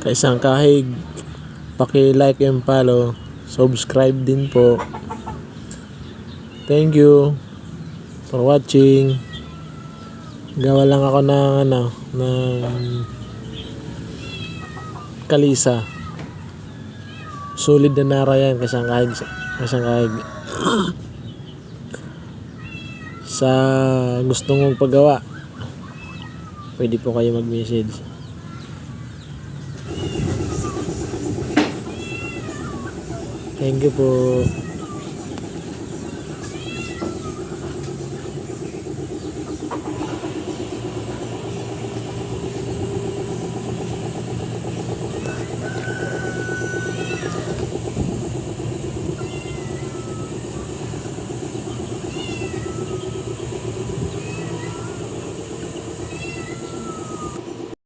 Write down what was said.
Kaisang Kahig. Paki-like and follow. Subscribe din po. Thank you for watching. Gawa lang ako ng kalisa. Solid na nara yan, Kaisang Kahig. Sa gusto mong paggawa, pwede po kayo mag-message. Thank you po.